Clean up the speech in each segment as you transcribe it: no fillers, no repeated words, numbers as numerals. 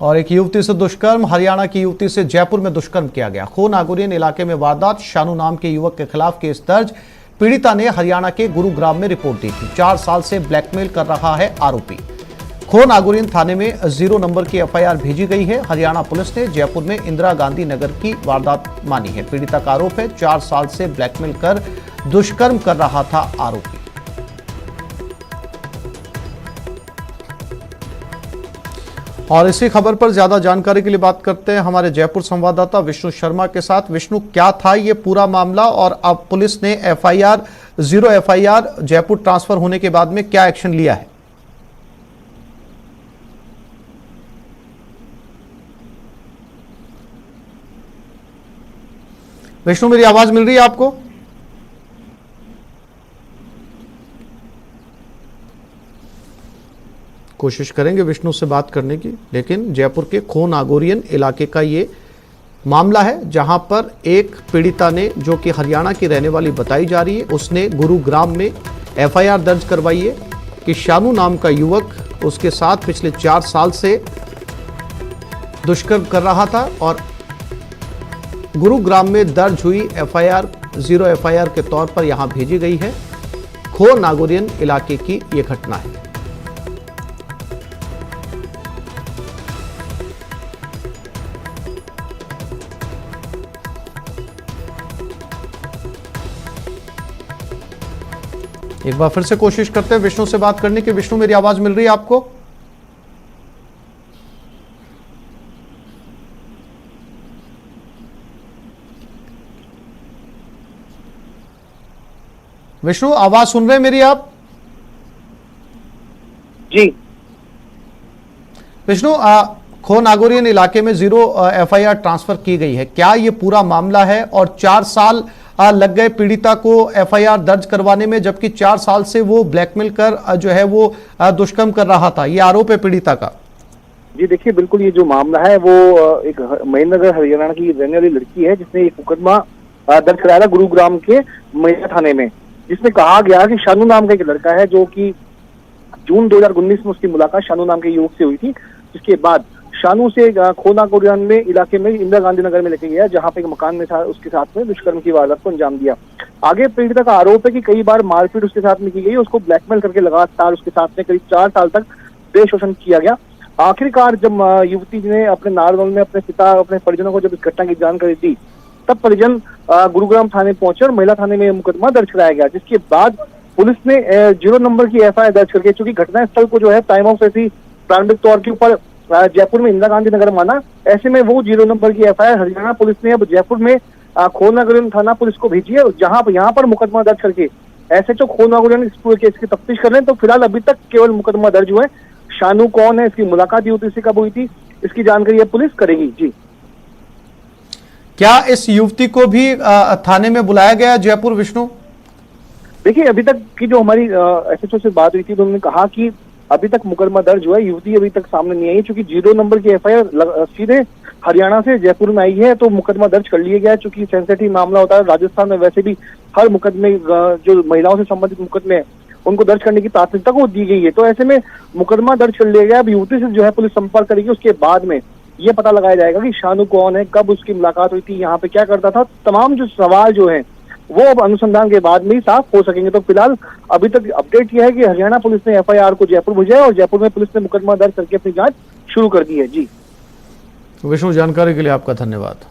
और एक युवती से दुष्कर्म। हरियाणा की युवती से जयपुर में दुष्कर्म किया गया। खो नागौरियन इलाके में वारदात। शानू नाम के युवक के खिलाफ केस दर्ज। पीड़िता ने हरियाणा के गुरुग्राम में रिपोर्ट दी थी। 4 साल से ब्लैकमेल कर रहा है आरोपी। खो नागौरियन थाने में 0 नंबर की एफआईआर भेजी गई है। हरियाणा पुलिस ने जयपुर में इंदिरा गांधी नगर की वारदात मानी है। पीड़िता का आरोप है 4 साल से ब्लैकमेल कर दुष्कर्म कर रहा था आरोपी। और इसी खबर पर ज्यादा जानकारी के लिए बात करते हैं हमारे जयपुर संवाददाता विष्णु शर्मा के साथ। विष्णु, क्या था ये पूरा मामला और अब पुलिस ने एफआईआर 0 एफआईआर जयपुर ट्रांसफर होने के बाद में क्या एक्शन लिया है? विष्णु, मेरी आवाज मिल रही है आपको? कोशिश करेंगे विष्णु से बात करने की, लेकिन जयपुर के खो नागौरियन इलाके का ये मामला है जहां पर एक पीड़िता ने, जो कि हरियाणा की रहने वाली बताई जा रही है, उसने गुरुग्राम में एफआईआर दर्ज करवाई है कि शानू नाम का युवक उसके साथ पिछले 4 साल से दुष्कर्म कर रहा था। और गुरुग्राम में दर्ज हुई एफआईआर 0 एफआईआर के तौर पर यहां भेजी गई है। खो नागौरियन इलाके की यह घटना है। एक बार फिर से कोशिश करते हैं विष्णु से बात करने की। विष्णु, मेरी आवाज मिल रही है आपको? विष्णु, आवाज सुन रहे हैं मेरी आप? जी विष्णु, खो नागौरियन इलाके में 0 एफआईआर ट्रांसफर की गई है। क्या ये पूरा मामला है? और 4 साल लग गए पीड़िता को एफआईआर दर्ज करवाने में, जबकि 4 साल से वो ब्लैकमेल कर जो है वो दुष्कर्म कर रहा था। ये आरोप है पीड़िता का। जी देखिए, बिल्कुल ये जो मामला है वो एक महेंद्रनगर हरियाणा की रहने वाली लड़की है जिसने एक मुकदमा दर्ज कराया था गुरुग्राम के महिला थाने में, जिसमें कहा गया कि शानू नाम का एक लड़का है जो कि जून 2019 में उसकी मुलाकात शानू नाम के युवक से हुई थी। जिसके बाद शानू से खो नागौरियन में इलाके में इंदिरा गांधी नगर में लेके गया, जहां पे एक मकान में था, उसके साथ में दुष्कर्म की वारदात को अंजाम दिया। आगे पीड़िता का आरोप है कि कई बार मारपीट उसके साथ में की गई, उसको ब्लैकमेल करके लगातार उसके साथ में करीब 4 साल तक देश शोषण किया गया। आखिरकार जब युवती ने अपने नारनौल में अपने पिता, अपने परिजनों को जब इस घटना की जानकारी दी, तब परिजन गुरुग्राम थाने पहुंचे और महिला थाने में मुकदमा दर्ज कराया गया। जिसके बाद पुलिस ने 0 नंबर की एफआईआर दर्ज करके, चूंकि घटनास्थल को जो है टाइम ऑफ ऐसी प्रारंभिक तौर के ऊपर जयपुर में इंदिरा गांधी नगर माना, ऐसे में वो 0 नंबर की एफआईआर हरियाणा पुलिस ने अब जयपुर में खो नागौरियन थाना पुलिस को भेजी है, जहां यहाँ पर मुकदमा दर्ज करके एसएचओ खो नागौरियन इस पूरे केस की तफ्तीश कर रहे हैं। तो फिलहाल अभी तक केवल मुकदमा दर्ज हुआ है। शानू कौन है, इसकी मुलाकात युवती से कब हुई थी, इसकी जानकारी पुलिस करेगी। जी, क्या इस युवती को भी थाने में बुलाया गया जयपुर? विष्णु, देखिए, अभी तक की जो हमारी एसएचओ से बात हुई थी तो उन्होंने कहा कि अभी तक मुकदमा दर्ज हुआ है, युवती अभी तक सामने नहीं आई। चूंकि 0 नंबर की एफआईआर सीधे हरियाणा से जयपुर में आई है, तो मुकदमा दर्ज कर लिया गया है। चूंकि सेंसिटिव मामला होता है, राजस्थान में वैसे भी हर मुकदमे जो महिलाओं से संबंधित मुकदमे हैं उनको दर्ज करने की प्राथमिकता को दी गई है। तो ऐसे में मुकदमा दर्ज कर लिया गया। अब युवती से जो है पुलिस संपर्क करेगी, उसके बाद में ये पता लगाया जाएगा कि शानू कौन है, कब उसकी मुलाकात हुई थी, यहाँ पे क्या करता था। तमाम जो सवाल जो है वो अब अनुसंधान के बाद में ही साफ हो सकेंगे। तो फिलहाल अभी तक अपडेट यह है कि हरियाणा पुलिस ने एफआईआर को जयपुर भेजा है और जयपुर में पुलिस ने मुकदमा दर्ज करके अपनी जांच शुरू कर दी है। जी विष्णु, जानकारी के लिए आपका धन्यवाद।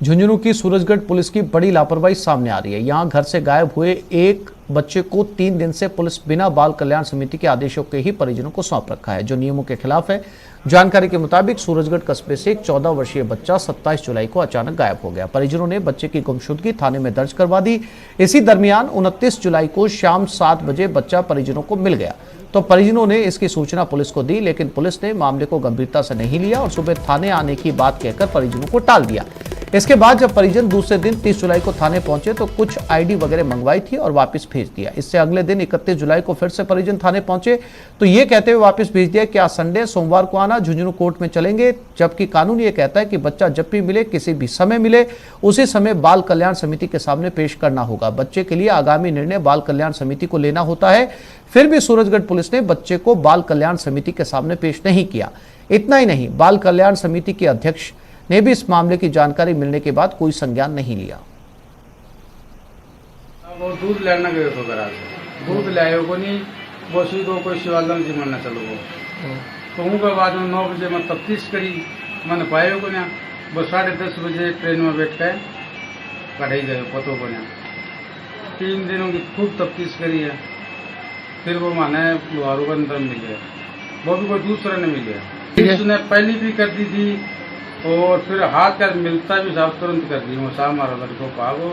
झुंझुनू की सूरजगढ़ पुलिस की बड़ी लापरवाही सामने आ रही है। यहां घर से गायब हुए एक बच्चे को 3 दिन से पुलिस बिना बाल कल्याण समिति के आदेशों के ही परिजनों को सौंप रखा है, जो नियमों के खिलाफ है। जानकारी के मुताबिक सूरजगढ़ कस्बे से एक 14 वर्षीय बच्चा 27 जुलाई को अचानक गायब हो गया। परिजनों ने बच्चे की गुमशुदगी थाने में दर्ज करवा दी। इसी दरमियान 29 जुलाई को शाम 7 बजे बच्चा परिजनों को मिल गया, तो परिजनों ने इसकी सूचना पुलिस को दी, लेकिन पुलिस ने मामले को गंभीरता से नहीं लिया और सुबह थाने आने की बात कहकर परिजनों को टाल दिया। इसके बाद जब परिजन दूसरे दिन 30 जुलाई को थाने पहुंचे तो कुछ आईडी वगैरह मंगवाई थी और वापस भेज दिया। इससे अगले दिन 31 जुलाई को फिर से परिजन थाने पहुंचे तो ये कहते हुए वापस भेज दिया कि आज संडे सोमवार को आना, झुंझुनू कोर्ट में चलेंगे, जबकि कानून ये कहता है कि बच्चा जब भी मिले, किसी भी समय मिले, उसी समय बाल कल्याण समिति के सामने पेश करना होगा। बच्चे के लिए आगामी निर्णय बाल कल्याण समिति को लेना होता है। फिर भी सूरजगढ़ पुलिस ने बच्चे को बाल कल्याण समिति के सामने पेश नहीं किया। इतना ही नहीं, बाल कल्याण समिति के अध्यक्ष ने भी इस मामले की जानकारी मिलने के बाद कोई संज्ञान नहीं लिया। वो दूध लेना गए तो करा दूध लाए को नहीं, वो सीधो कोई शिवालम जी मरना चलो वो तो उनके बाद में 9 बजे मैं तफ्तीश करी, मैंने पाए को ना वो 10:30 बजे ट्रेन में बैठ के कढ़ाई गए पतों को ना 3 दिनों की खूब तफ्तीश करी है। फिर वो माने लोहारू का अंदर मिल गया, वो भी कोई दूसरा ने मिल गया। उसने पहली भी कर दी थी और फिर हाथ का मिलता भी साफ तुरंत कर दी। वो साहब हमारा लड़कों पागो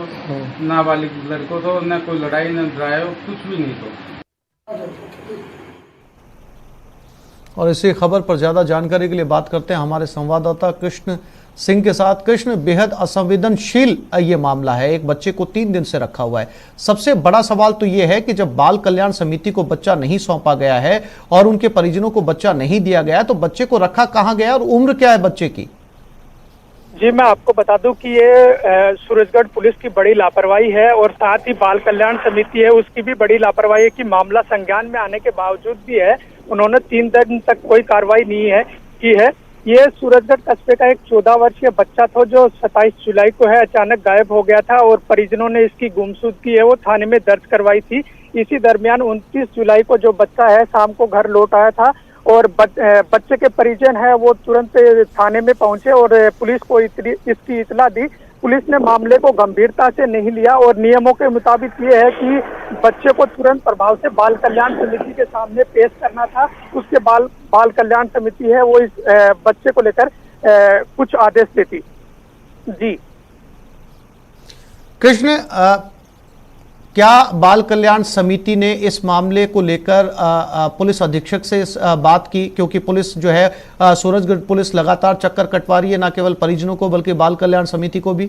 नाबालिग लड़कों तो न कोई लड़ाई न ड्राइव कुछ भी नहीं तो। और इसी खबर पर ज्यादा जानकारी के लिए बात करते हैं हमारे संवाददाता कृष्ण सिंह के साथ। कृष्ण, बेहद असंवेदनशील ये मामला है, एक बच्चे को 3 दिन से रखा हुआ है। सबसे बड़ा सवाल तो ये है कि जब बाल कल्याण समिति को बच्चा नहीं सौंपा गया है और उनके परिजनों को बच्चा नहीं दिया गया तो बच्चे को रखा कहाँ गया और उम्र क्या है बच्चे की? जी, मैं आपको बता दूं कि ये सूरजगढ़ पुलिस की बड़ी लापरवाही है और साथ ही बाल कल्याण समिति है उसकी भी बड़ी लापरवाही है कि मामला संज्ञान में आने के बावजूद भी है उन्होंने 3 दिन तक कोई कार्रवाई नहीं है की है। ये सूरजगढ़ कस्बे का एक 14 वर्षीय बच्चा था जो 27 जुलाई को है अचानक गायब हो गया था और परिजनों ने इसकी गुमशुदगी है वो थाने में दर्ज करवाई थी। इसी दरमियान 29 जुलाई को जो बच्चा है शाम को घर लौट आया था और बच्चे के परिजन है वो तुरंत थाने में पहुंचे और पुलिस को इसकी इतला दी। पुलिस ने मामले को गंभीरता से नहीं लिया और नियमों के मुताबिक ये है कि बच्चे को तुरंत प्रभाव से बाल कल्याण समिति के सामने पेश करना था। उसके बाल कल्याण समिति है वो इस बच्चे को लेकर कुछ आदेश देती। जी कृष्ण, क्या बाल कल्याण समिति ने इस मामले को लेकर पुलिस अधीक्षक से बात की? क्योंकि पुलिस जो है सूरजगढ़ पुलिस लगातार चक्कर कटवा रही है, न केवल परिजनों को बल्कि बाल कल्याण समिति को भी।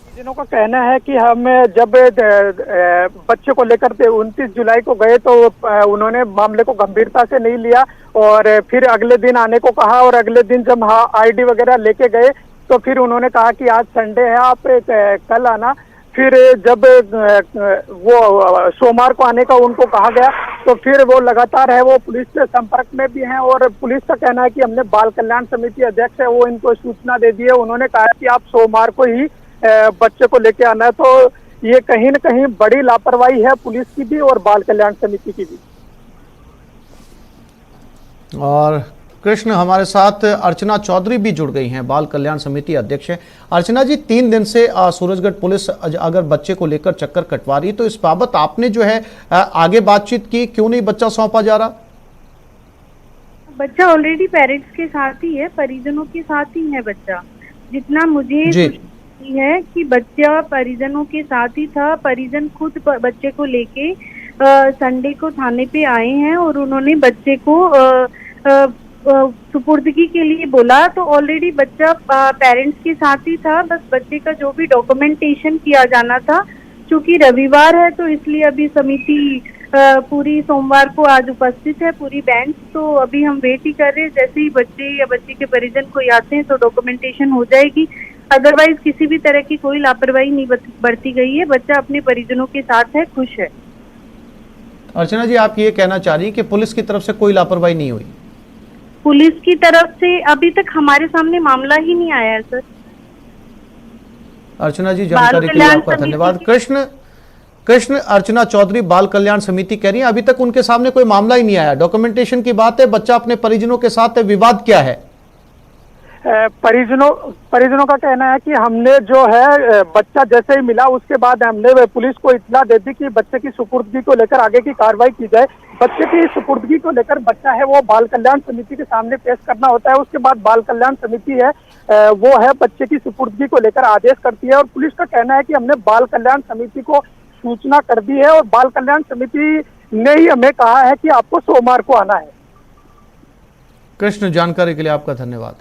परिजनों का कहना है कि हम जब बच्चे को लेकर 29 जुलाई को गए तो उन्होंने मामले को गंभीरता से नहीं लिया और फिर अगले दिन आने को कहा और अगले दिन जब आईडी वगैरह लेके गए तो फिर उन्होंने कहा कि आज संडे है आप कल आना। फिर जब वो सोमवार को आने का उनको कहा गया तो फिर वो लगातार है वो पुलिस से संपर्क में भी हैं और पुलिस का कहना है कि हमने बाल कल्याण समिति अध्यक्ष है वो इनको सूचना दे दी है। उन्होंने कहा कि आप सोमवार को ही बच्चे को लेके आना है। तो ये कहीं न कहीं बड़ी लापरवाही है पुलिस की भी और बाल कल्याण समिति की भी। और कृष्ण, हमारे साथ अर्चना चौधरी भी जुड़ गई हैं, बाल कल्याण समिति अध्यक्ष हैं। अर्चना जी, 3 दिन से सूरजगढ़ पुलिस अगर बच्चे को लेकर चक्कर कटवा रही तो इस बाबत आपने जो है आगे बातचीत की, क्यों नहीं बच्चा सौंपा जा रहा? बच्चा ऑलरेडी पेरेंट्स के साथ ही है, परिजनों के साथ ही है बच्चा। जितना मुझे खुशी है कि बच्चा परिजनों के साथ ही था। परिजन खुद बच्चे को लेके संडे को थाने पे आए हैं और उन्होंने बच्चे को सुपुर्दगी के लिए बोला। तो ऑलरेडी बच्चा पेरेंट्स के साथ ही था, बस बच्चे का जो भी डॉक्यूमेंटेशन किया जाना था। चूंकि रविवार है तो इसलिए अभी समिति पूरी सोमवार को आज उपस्थित है, पूरी बेंच। तो अभी हम वेट ही कर रहे हैं, जैसे ही बच्चे या बच्चे के परिजन कोई आते हैं तो डॉक्यूमेंटेशन हो जाएगी। अदरवाइज किसी भी तरह की कोई लापरवाही नहीं बरती गई है। बच्चा अपने परिजनों के साथ है, खुश है। अर्चना जी, आप ये कहना चाह रही हैं कि पुलिस की तरफ से कोई लापरवाही नहीं हुई? पुलिस की तरफ से अभी तक हमारे सामने मामला ही नहीं आया है सर। अर्चना जी, जानकारी के लिए आपका धन्यवाद। कृष्ण, अर्चना चौधरी बाल कल्याण समिति कह रही है अभी तक उनके सामने कोई मामला ही नहीं आया। डॉक्यूमेंटेशन की बात है, बच्चा अपने परिजनों के साथ है, विवाद क्या है? परिजनों का कहना है कि हमने जो है बच्चा जैसे ही मिला उसके बाद हमने पुलिस को इत्तला दे दी कि बच्चे की सुपुर्दगी को लेकर आगे की कार्रवाई की जाए। बच्चे की सुपुर्दगी को लेकर बच्चा है वो बाल कल्याण समिति के सामने पेश करना होता है। उसके बाद बाल कल्याण समिति है वो है बच्चे की सुपुर्दगी को लेकर आदेश करती है और पुलिस का कहना है कि हमने बाल कल्याण समिति को सूचना कर दी है और बाल कल्याण समिति ने ही हमें कहा है कि आपको सोमवार को आना है। कृष्ण, जानकारी के लिए आपका धन्यवाद।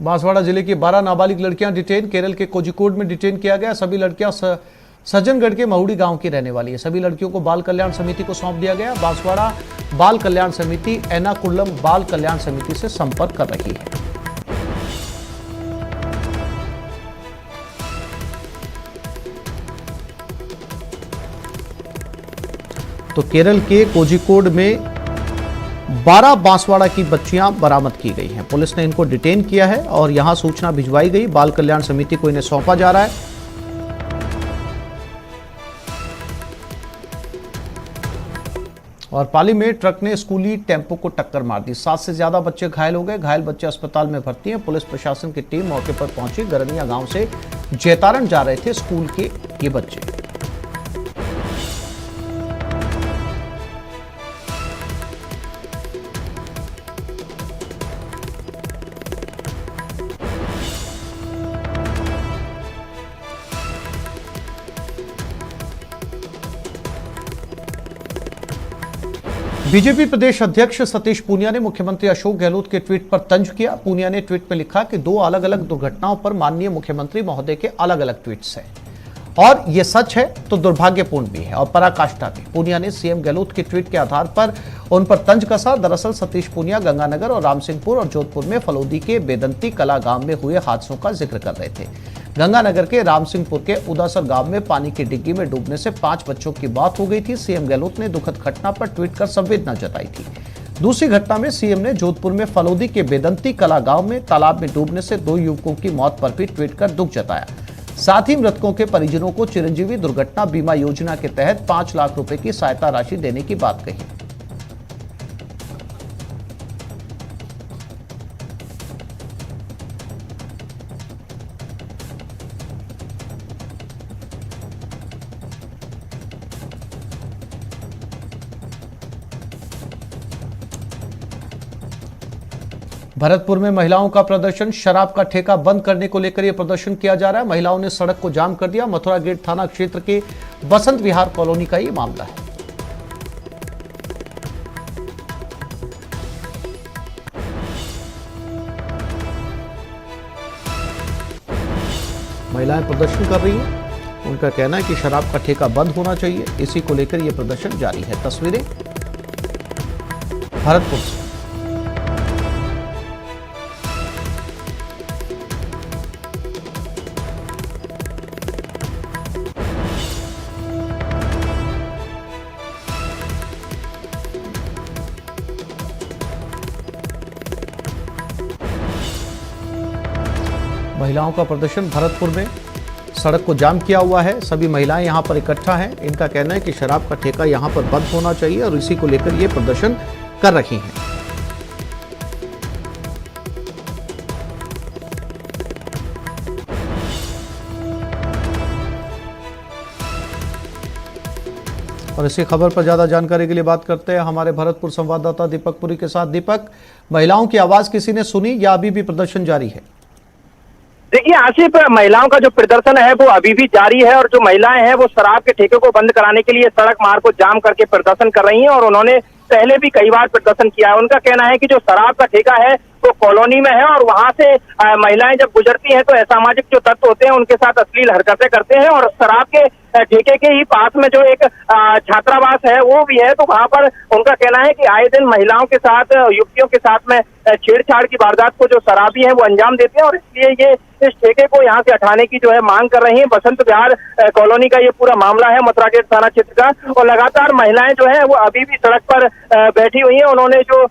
बांसवाड़ा जिले की 12 नाबालिग लड़कियां डिटेन। केरल के कोझिकोड में डिटेन किया गया। सभी लड़कियां सज्जनगढ़ के महुड़ी गांव की रहने वाली है। सभी लड़कियों को बाल कल्याण समिति को सौंप दिया गया। बांसवाड़ा बाल कल्याण समिति एर्नाकुलम बाल कल्याण समिति से संपर्क कर रही है। तो केरल के कोझिकोड में 12 बांसवाड़ा की बच्चियां बरामद की गई हैं। पुलिस ने इनको डिटेन किया है और यहां सूचना भिजवाई गई। बाल कल्याण समिति को इन्हें सौंपा जा रहा है। और पाली में ट्रक ने स्कूली टेम्पो को टक्कर मार दी। 7 से ज्यादा बच्चे घायल हो गए। घायल बच्चे अस्पताल में भर्ती हैं। पुलिस प्रशासन की टीम मौके पर पहुंची। गरनिया गांव से जैतारण जा रहे थे स्कूल के ये बच्चे। बीजेपी प्रदेश अध्यक्ष सतीश पूनिया ने मुख्यमंत्री अशोक गहलोत के ट्वीट पर तंज किया। पूनिया ने ट्वीट में लिखा कि 2 अलग अलग दुर्घटनाओं पर माननीय मुख्यमंत्री महोदय के अलग अलग ट्वीट्स हैं और यह सच है तो दुर्भाग्यपूर्ण भी है और पराकाष्ठा भी। पूनिया ने सीएम गहलोत के ट्वीट के आधार पर उन पर तंज कसा। दरअसल सतीश पूनिया गंगानगर और रामसिंहपुर और जोधपुर में फलोदी के बेदंती कला गांव में हुए हादसों का जिक्र कर रहे थे। गंगानगर के रामसिंहपुर के उदासर गांव में पानी की डिग्गी में डूबने से 5 बच्चों की मौत हो गई थी। सीएम गहलोत ने दुखद घटना पर ट्वीट कर संवेदना जताई थी। दूसरी घटना में सीएम ने जोधपुर में फलोदी के बेदंती कला गांव में तालाब में डूबने से 2 युवकों की मौत पर भी ट्वीट कर दुख जताया। साथ ही मृतकों के परिजनों को चिरंजीवी दुर्घटना बीमा योजना के तहत 5 लाख रुपए की सहायता राशि देने की बात कही। भरतपुर में महिलाओं का प्रदर्शन। शराब का ठेका बंद करने को लेकर यह प्रदर्शन किया जा रहा है। महिलाओं ने सड़क को जाम कर दिया। मथुरा गेट थाना क्षेत्र के बसंत विहार कॉलोनी का यह मामला है। महिलाएं प्रदर्शन कर रही हैं। उनका कहना है कि शराब का ठेका बंद होना चाहिए। इसी को लेकर यह प्रदर्शन जारी है। तस्वीरें भरतपुर से। महिलाओं का प्रदर्शन भरतपुर में। सड़क को जाम किया हुआ है। सभी महिलाएं यहां पर इकट्ठा हैं। इनका कहना है कि शराब का ठेका यहां पर बंद होना चाहिए और इसी को लेकर ये प्रदर्शन कर रही हैं। और इसी खबर पर ज्यादा जानकारी के लिए बात करते हैं हमारे भरतपुर संवाददाता दीपक पुरी के साथ। दीपक, महिलाओं की आवाज किसी ने सुनी या अभी भी प्रदर्शन जारी है? देखिए आसिफ, महिलाओं का जो प्रदर्शन है वो अभी भी जारी है और जो महिलाएं हैं वो शराब के ठेके को बंद कराने के लिए सड़क मार्ग को जाम करके प्रदर्शन कर रही हैं और उन्होंने पहले भी कई बार प्रदर्शन किया है। उनका कहना है कि जो शराब का ठेका है वो कॉलोनी में है और वहां से महिलाएं जब गुजरती हैं तो असामाजिक जो तत्व होते हैं उनके साथ अश्लील हरकतें करते हैं और शराब के ठेके के ही पास में जो एक छात्रावास है वो भी है, तो वहां पर उनका कहना है कि आए दिन महिलाओं के साथ, युवतियों के साथ में छेड़छाड़ की वारदात को जो शराबी हैं वो अंजाम देते हैं और इसलिए ये इस ठेके को यहाँ से हटाने की जो है मांग कर रही है। बसंत विहार कॉलोनी का ये पूरा मामला है, मथुरा गेट थाना क्षेत्र का, और लगातार महिलाएं जो है वो अभी भी सड़क पर बैठी हुई हैं। उन्होंने जो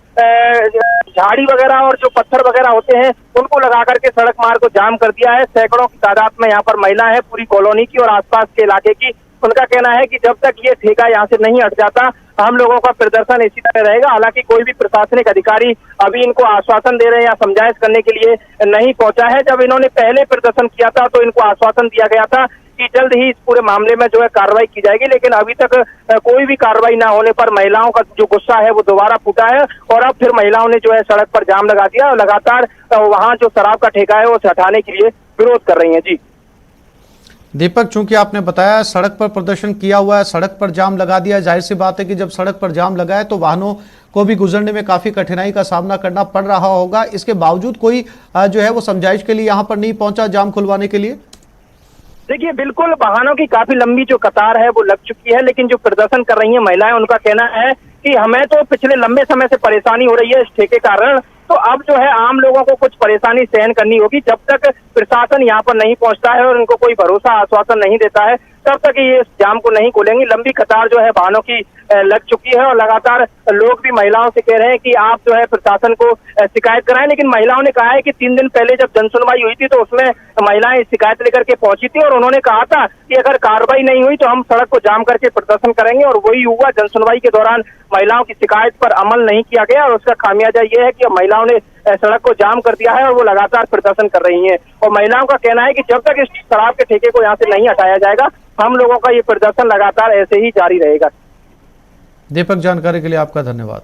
झाड़ी वगैरह और जो पत्थर वगैरह होते हैं उनको लगा करके सड़क मार्ग को जाम कर दिया है। सैकड़ों की तादाद में यहाँ पर महिला है पूरी कॉलोनी की और आसपास के इलाके की। उनका कहना है कि जब तक ये ठेका यहाँ से नहीं हट जाता हम लोगों का प्रदर्शन इसी तरह रहेगा। हालांकि कोई भी प्रशासनिक अधिकारी अभी इनको आश्वासन दे रहे हैं या समझाइश करने के लिए नहीं पहुंचा है। जब इन्होंने पहले प्रदर्शन किया था तो इनको आश्वासन दिया गया था कि जल्द ही इस पूरे मामले में जो है कार्रवाई की जाएगी, लेकिन अभी तक कोई भी कार्रवाई ना होने पर महिलाओं का जो गुस्सा है वो दोबारा फूटा है और अब फिर महिलाओं ने जो है सड़क पर जाम लगा दिया और लगातार वहां जो शराब का ठेका है वो हटाने के लिए विरोध कर रही है। जी दीपक, चूंकि आपने बताया सड़क पर प्रदर्शन किया हुआ है, सड़क पर जाम लगा दिया, जाहिर सी बात है कि जब सड़क पर जाम लगा है तो वाहनों को भी गुजरने में काफी कठिनाई का सामना करना पड़ रहा होगा। इसके बावजूद कोई जो है वो समझाइश के लिए यहाँ पर नहीं पहुंचा जाम खुलवाने के लिए? देखिए, बिल्कुल वाहनों की काफी लंबी जो कतार है वो लग चुकी है, लेकिन जो प्रदर्शन कर रही है महिलाएं, उनका कहना है कि हमें तो पिछले लंबे समय से परेशानी हो रही है इस ठेके के कारण, तो अब जो है आम लोगों को कुछ परेशानी सहन करनी होगी। जब तक प्रशासन यहाँ पर नहीं पहुंचता है और उनको कोई भरोसा आश्वासन नहीं देता है, तब तक ये इस जाम को नहीं खोलेंगी। लंबी कतार जो है वाहनों की लग चुकी है और लगातार लोग भी महिलाओं से कह रहे हैं कि आप जो है प्रशासन को शिकायत कराएं। लेकिन महिलाओं ने कहा है कि 3 दिन पहले जब जनसुनवाई हुई थी तो उसमें महिलाएं शिकायत लेकर के पहुंची थी और उन्होंने कहा था कि अगर कार्रवाई नहीं हुई तो हम सड़क को जाम करके प्रदर्शन करेंगे, और वही हुआ। जनसुनवाई के दौरान महिलाओं की शिकायत पर अमल नहीं किया गया और उसका खामियाजा ये है कि महिलाओं ने सड़क को जाम कर दिया है और वो लगातार प्रदर्शन कर रही हैं। और महिलाओं का कहना है कि जब तक इस शराब के ठेके को यहाँ से नहीं हटाया जाएगा, हम लोगों का ये प्रदर्शन लगातार ऐसे ही जारी रहेगा। दीपक, जानकारी के लिए आपका धन्यवाद।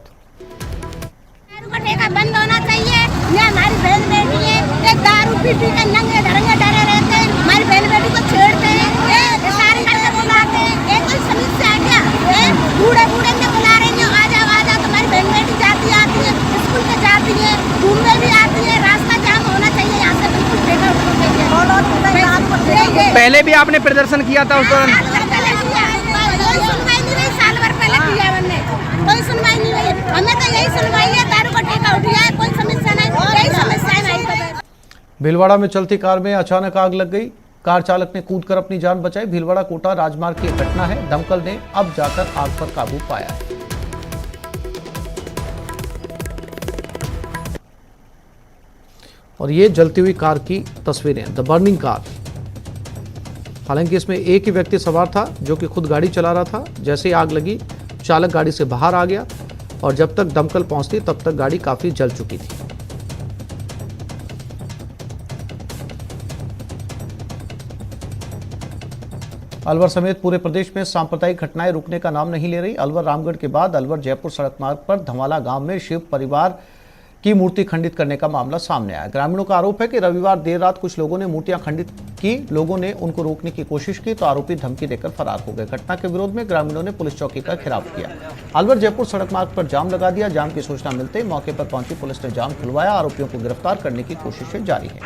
दारू का ठेका बंद होना चाहिए। ये हमारी बहन बेटी है, ये दारू पी के नंगे धड़ंगे डरे रहते हैं, हमारी बहन बेटी को छेड़ते हैं, सारी करके बुलाते हैं। ये कोई समस्या है क्या? बूढ़े बूढ़े ने बुला रहे हैं, आ जाओ तुम्हारी बहन बेटी जाती आती है, स्कूल में जाती है, घूमने भी आती है। रास्ता जाम होना चाहिए, यहाँ से बिल्कुल ठेका उठना चाहिए। पहले भी आपने प्रदर्शन किया था उस दौरान? कोई सुनवाई नहीं हुई, साल भर पहले किया हमने, कोई सुनवाई नहीं हुई। हमें तो यही सुनवाई है, दारू का ठेका उठ गया है, कोई समस्या नहीं, यही समस्या है हमारी। भीलवाड़ा में चलती कार में अचानक आग लग गई। कार चालक ने कूदकर अपनी जान बचाई। भीलवाड़ा कोटा राजमार्ग की घटना है। दमकल ने अब जाकर आग पर काबू पाया है। और ये जलती हुई कार की तस्वीरें, द बर्निंग कार। हालांकि इसमें एक ही व्यक्ति सवार था जो कि खुद गाड़ी चला रहा था। जैसे ही आग लगी, चालक गाड़ी से बाहर आ गया और जब तक दमकल पहुंचती तब तक गाड़ी काफी जल चुकी थी। अलवर समेत पूरे प्रदेश में सांप्रदायिक घटनाएं रुकने का नाम नहीं ले रही। अलवर रामगढ़ के बाद अलवर जयपुर सड़क मार्ग पर धमाला गांव में शिव परिवार की मूर्ति खंडित करने का मामला सामने आया। ग्रामीणों का आरोप है कि रविवार देर रात कुछ लोगों ने मूर्तियां खंडित की। लोगों ने उनको रोकने की कोशिश की तो आरोपी धमकी देकर फरार हो गए। घटना के विरोध में ग्रामीणों ने पुलिस चौकी का घेराव किया। अलवर जयपुर सड़क मार्ग पर जाम लगा दिया। जाम की सूचना मिलते ही मौके पर पहुंची पुलिस ने जाम खुलवाया। आरोपियों को गिरफ्तार करने की कोशिशें जारी है।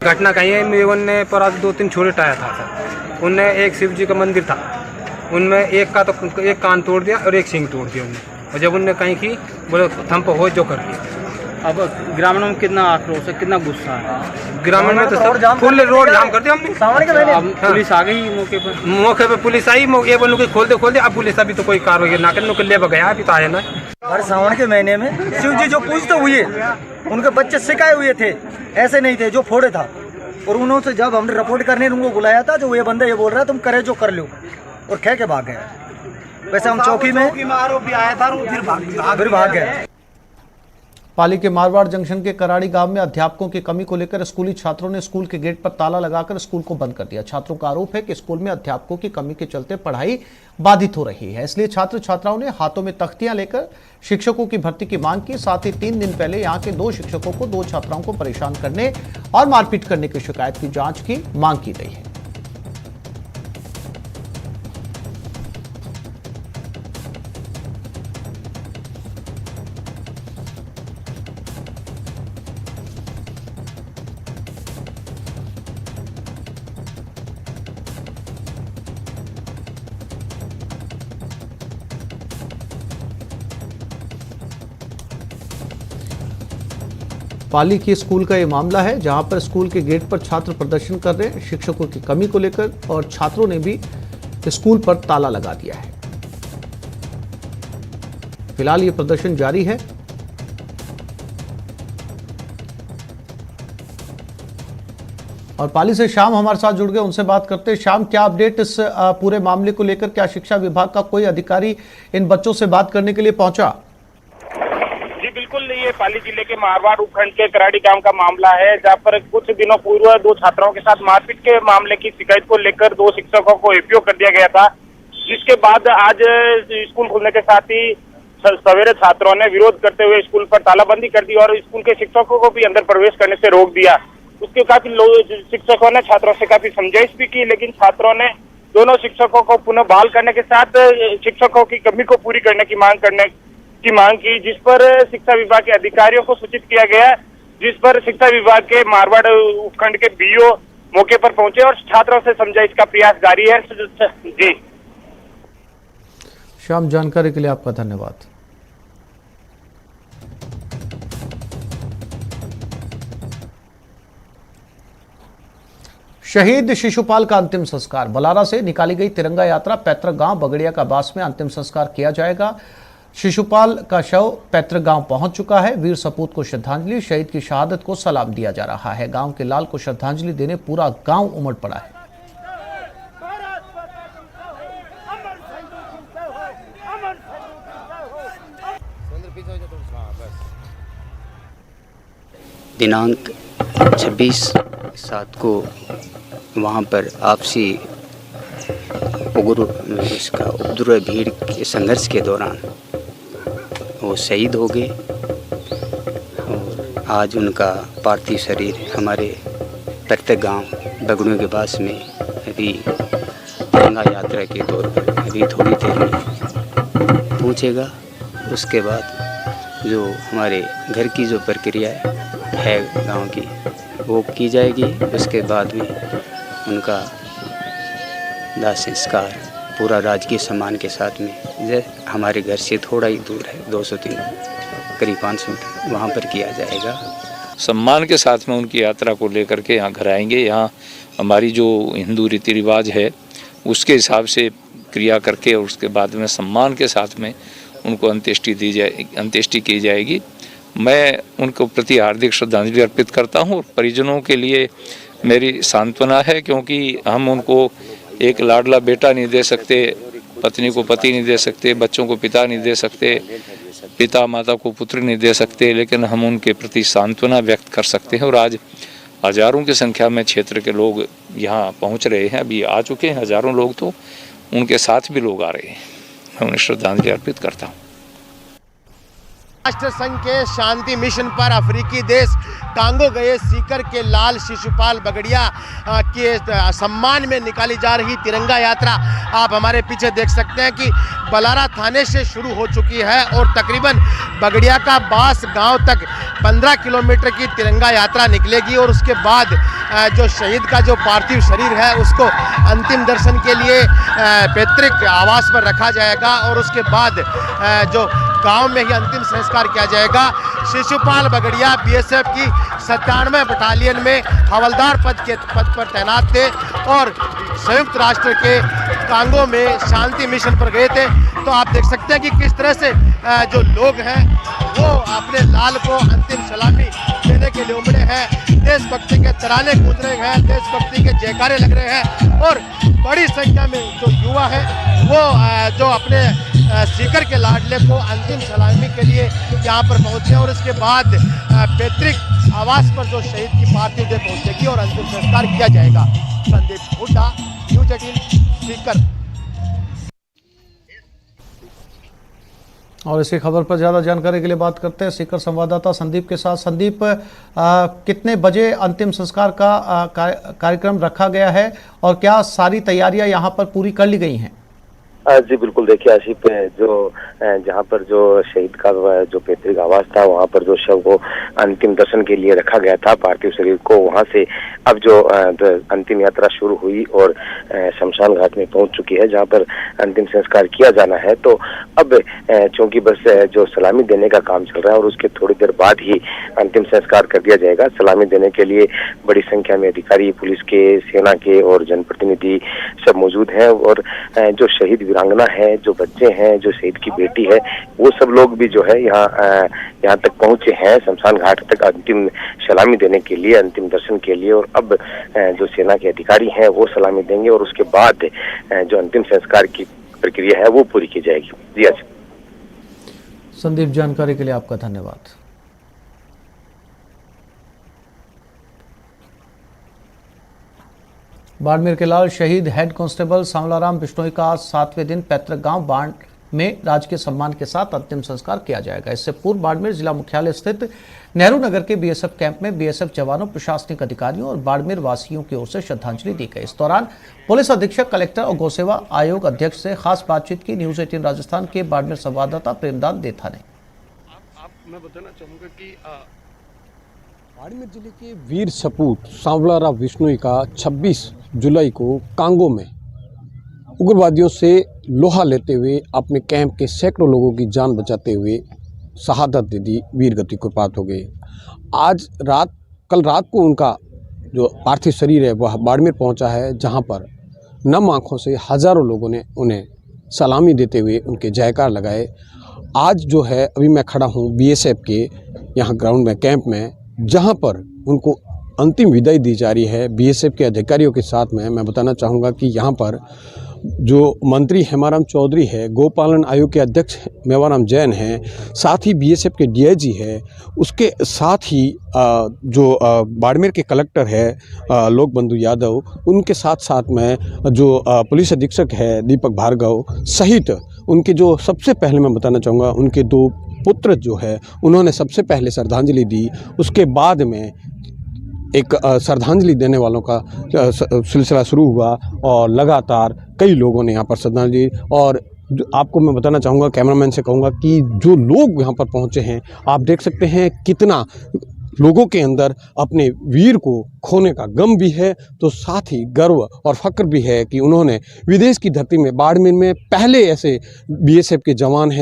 घटना कही है, मेरे ने पर आज 2-3 छोटे टायर था सर। उनने एक शिव जी का मंदिर था, उनमें एक का तो एक कान तोड़ दिया और एक सींग तोड़ दिया उनने। और जब उनने कहीं की बोले थम हो जो कर दिया। अब ग्रामीणों में कितना आक्रोश है, कितना गुस्सा है। ग्रामीण में तो फुल रोड जाम कर दिया हमने। अब पुलिस आ गई मौके पे पुलिस आई, ये बोलूँ कि खोल दे। अब पुलिस अभी तो कोई कार्रवाई ना करने ले गया, अभी तो आया ना। हर सावन के महीने में शिव जी जो पूजते हुए उनके बच्चे सिखाए हुए थे, ऐसे नहीं थे जो फोड़े था। और उन्होंने जब हमने रिपोर्ट करने उनको बुलाया था, जो ये बंदा ये बोल रहा है तुम करे जो कर लो, और खे के भाग गए। वैसे हम चौकी में आरोपी आया था, फिर भाग गए। पाली के मारवाड़ जंक्शन के कराड़ी गांव में अध्यापकों की कमी को लेकर स्कूली छात्रों ने स्कूल के गेट पर ताला लगाकर स्कूल को बंद कर दिया। छात्रों का आरोप है कि स्कूल में अध्यापकों की कमी के चलते पढ़ाई बाधित हो रही है। इसलिए छात्र छात्राओं ने हाथों में तख्तियां लेकर शिक्षकों की भर्ती की मांग की। साथ ही 3 दिन पहले यहां के 2 शिक्षकों को 2 छात्राओं को परेशान करने और मारपीट करने की शिकायत की जांच की मांग की गई है। पाली की स्कूल का ये मामला है, जहां पर स्कूल के गेट पर छात्र प्रदर्शन कर रहे हैं शिक्षकों की कमी को लेकर, और छात्रों ने भी स्कूल पर ताला लगा दिया है। फिलहाल ये प्रदर्शन जारी है। और पाली से श्याम हमारे साथ जुड़ गए, उनसे बात करते हैं। श्याम, क्या अपडेट इस पूरे मामले को लेकर? क्या शिक्षा विभाग का कोई अधिकारी इन बच्चों से बात करने के लिए पहुंचा? जी बिल्कुल दरअसल ये पाली जिले के मारवाड़ उपखंड के कराड़ी गांव का मामला है, जहां पर कुछ दिनों पूर्व 2 छात्राओं के साथ मारपीट के मामले की शिकायत को लेकर 2 शिक्षकों को एपीओ कर दिया गया था, जिसके बाद आज स्कूल खुलने के साथ ही सवेरे छात्रों ने विरोध करते हुए स्कूल पर तालाबंदी कर दी और स्कूल के शिक्षकों को भी अंदर प्रवेश करने से रोक दिया। उसके काफी शिक्षकों ने छात्रों से काफी समझाइश भी की, लेकिन छात्रों ने दोनों शिक्षकों को पुनः बहाल करने के साथ शिक्षकों की कमी को पूरी करने की मांग की, जिस पर शिक्षा विभाग के अधिकारियों को सूचित किया गया, जिस पर शिक्षा विभाग के मारवाड़ उपखंड के बीओ मौके पर पहुंचे और छात्रों से समझाइश का प्रयास जारी है। जी श्याम, जानकारी के लिए आपका धन्यवाद। शहीद शिशुपाल का अंतिम संस्कार। बलारा से निकाली गई तिरंगा यात्रा पैतृक गांव बगड़िया का बास में अंतिम संस्कार किया जाएगा। शिशुपाल का शव पैतृक गांव पहुंच चुका है। वीर सपूत को श्रद्धांजलि, शहीद की शहादत को सलाम दिया जा रहा है। गांव के लाल को श्रद्धांजलि देने पूरा गांव उमड़ पड़ा है। दिनांक 26/7 को वहाँ पर आपसी उपद्रव भीड़ के संघर्ष के दौरान वो शहीद हो गए और आज उनका पार्थिव शरीर हमारे प्रत्येक गांव बगड़ियों के पास में अभी तिरंगा यात्रा के तौर पर अभी थोड़ी देर में पहुँचेगा। उसके बाद जो हमारे घर की जो प्रक्रिया है गांव की वो की जाएगी। उसके बाद में उनका दाह संस्कार पूरा राजकीय सम्मान के साथ में हमारे घर से थोड़ा ही दूर है, 203 करीब 500 मीटर, वहाँ पर किया जाएगा। सम्मान के साथ में उनकी यात्रा को लेकर के यहाँ घर आएंगे। यहाँ हमारी जो हिंदू रीति रिवाज है उसके हिसाब से क्रिया करके और उसके बाद में सम्मान के साथ में उनको अंत्येष्टि की जाएगी। मैं उनको प्रति हार्दिक श्रद्धांजलि अर्पित करता हूँ और परिजनों के लिए मेरी सांत्वना है, क्योंकि हम उनको एक लाडला बेटा नहीं दे सकते, पत्नी को पति नहीं दे सकते, बच्चों को पिता नहीं दे सकते, पिता माता को पुत्र नहीं दे सकते, लेकिन हम उनके प्रति सांत्वना व्यक्त कर सकते हैं। और आज हजारों की संख्या में क्षेत्र के लोग यहाँ पहुँच रहे हैं, अभी आ चुके हैं हजारों लोग, तो उनके साथ भी लोग आ रहे हैं। मैं उन्हें श्रद्धांजलि अर्पित करता हूँ। राष्ट्र संघ के शांति मिशन पर अफ्रीकी देश कांगो गए सीकर के लाल शिशुपाल बगड़िया के सम्मान में निकाली जा रही तिरंगा यात्रा आप हमारे पीछे देख सकते हैं कि बलारा थाने से शुरू हो चुकी है और तकरीबन बगड़िया का बास गांव तक 15 किलोमीटर की तिरंगा यात्रा निकलेगी और उसके बाद जो शहीद का जो पार्थिव शरीर है उसको अंतिम दर्शन के लिए पैतृक आवास पर रखा जाएगा और उसके बाद जो गांव में ही अंतिम संस्कार किया जाएगा। शिशुपाल बगड़िया बीएसएफ की 97 बटालियन में हवलदार पद पर तैनात थे और संयुक्त राष्ट्र के कांगो में शांति मिशन पर गए थे। तो आप देख सकते हैं कि किस तरह से जो लोग हैं वो अपने लाल को अंतिम सलामी देने के लिए उमड़े हैं। देशभक्ति के तराने गूंज रहे हैं, देशभक्ति के जयकारे लग रहे हैं और बड़ी संख्या में जो युवा है वो जो अपने सीकर के लाडले को अंतिम सलामी के लिए यहाँ पर पहुँचे और इसके बाद पैतृक आवास पर जो शहीद की पार्थिव देह पहुँचेगी और अंतिम संस्कार किया जाएगा। संदीप हुड्डा, न्यूज 18 सीकर। और इसी खबर पर ज़्यादा जानकारी के लिए बात करते हैं सीकर संवाददाता संदीप के साथ। संदीप, कितने बजे अंतिम संस्कार का कार्यक्रम रखा गया है और क्या सारी तैयारियां यहां पर पूरी कर ली गई हैं? जी बिल्कुल, देखिए आशिफ, जो जहाँ पर जो शहीद का जो पैतृक आवास था वहाँ पर जो शव को अंतिम दर्शन के लिए रखा गया था, पार्थिव शरीर को, वहाँ से अब जो अंतिम यात्रा शुरू हुई और शमशान घाट में पहुँच चुकी है जहाँ पर अंतिम संस्कार किया जाना है। तो अब चूंकि बस जो सलामी देने का काम चल रहा है और उसके थोड़ी देर बाद ही अंतिम संस्कार कर दिया जाएगा। सलामी देने के लिए बड़ी संख्या में अधिकारी, पुलिस के, सेना के और जनप्रतिनिधि सब मौजूद हैं और जो शहीद वीरांगना है, जो बच्चे हैं, जो शहीद की बेटी है, वो सब लोग भी जो है यहाँ तक पहुंचे हैं, शमशान घाट तक अंतिम सलामी देने के लिए, अंतिम दर्शन के लिए। और अब जो सेना के अधिकारी हैं वो सलामी देंगे और उसके बाद जो अंतिम संस्कार की प्रक्रिया है वो पूरी की जाएगी। जी अच्छा। संदीप, जानकारी के लिए आपका धन्यवाद। बाड़मेर के लाल शहीद हेड कांस्टेबल सांवलाराम बिश्नोई का आज 7वें दिन पैतृक गांव बाण में राजकीय सम्मान के साथ अंतिम संस्कार किया जाएगा। इससे पूर्व बाड़मेर जिला मुख्यालय स्थित नेहरू नगर के बीएसएफ कैंप में बीएसएफ जवानों, प्रशासनिक अधिकारियों और बाड़मेर वासियों की ओर से श्रद्धांजलि दी गई। इस दौरान पुलिस अधीक्षक, कलेक्टर और गौसेवा आयोग अध्यक्ष से खास बातचीत की न्यूज 18 राजस्थान के बाड़मेर संवाददाता प्रेमदान देथा ने। मैं बताना चाहूँगा कि बाड़मेर जिले के वीर सपूत सांवलाराम बिश्नोई का 26 जुलाई को कांगो में उग्रवादियों से लोहा लेते हुए अपने कैंप के सैकड़ों लोगों की जान बचाते हुए शहादत दे दी, वीर गति को प्राप्त हो गए। कल रात को उनका जो पार्थिव शरीर है वह बाड़मेर पहुंचा है, जहां पर नम आंखों से हजारों लोगों ने उन्हें सलामी देते हुए उनके जयकार लगाए। आज जो है अभी मैं खड़ा हूं बीएसएफ के यहाँ ग्राउंड में, कैंप में, जहां पर उनको अंतिम विदाई दी जा रही है बीएसएफ के अधिकारियों के साथ में। मैं बताना चाहूँगा कि यहाँ पर जो मंत्री हेमाराम चौधरी है, गोपालन आयोग के अध्यक्ष मेवाराम जैन हैं, साथ ही बीएसएफ के डीआईजी है, उसके साथ ही जो बाड़मेर के कलेक्टर है लोक बंधु यादव, उनके साथ में जो पुलिस अधीक्षक है दीपक भार्गव सहित उनके जो सबसे पहले मैं बताना चाहूँगा उनके 2 पुत्र जो है उन्होंने सबसे पहले श्रद्धांजलि दी। उसके बाद में एक श्रद्धांजलि देने वालों का सिलसिला शुरू हुआ और लगातार कई लोगों ने यहाँ पर श्रद्धांजलि। और आपको मैं बताना चाहूँगा, कैमरामैन से कहूँगा कि जो लोग यहाँ पर पहुँचे हैं, आप देख सकते हैं कितना लोगों के अंदर अपने वीर को खोने का गम भी है, तो साथ ही गर्व और फक्र भी है कि उन्होंने विदेश की धरती में, बाड़मेर में पहले ऐसे बीएसएफ के जवान